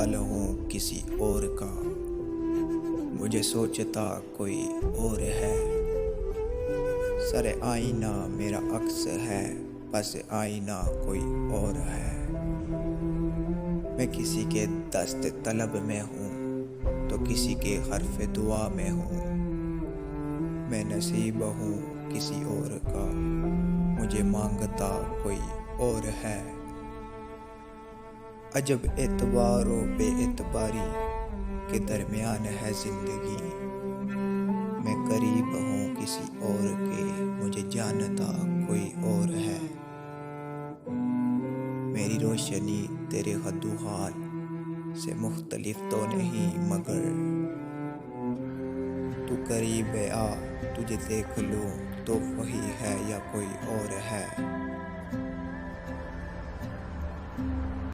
ख्याल हूँ किसी और का, मुझे सोचता कोई और है। सरे आईना मेरा अक्स है, बस आईना कोई और है। मैं किसी के दस्त तलब में हूँ तो किसी के हर्फ दुआ में हूँ। मैं नसीब हूँ किसी और का, मुझे मांगता कोई और है। अजब एतबारों बेएतबारी के दरमियान है जिंदगी। मैं करीब हूँ किसी और के, मुझे जानता कोई और है। मेरी रोशनी तेरे हद्दो-हाल से मुख्तलिफ तो नहीं, मगर तू करीब आ, तुझे देख लूँ तो वही है या कोई और है।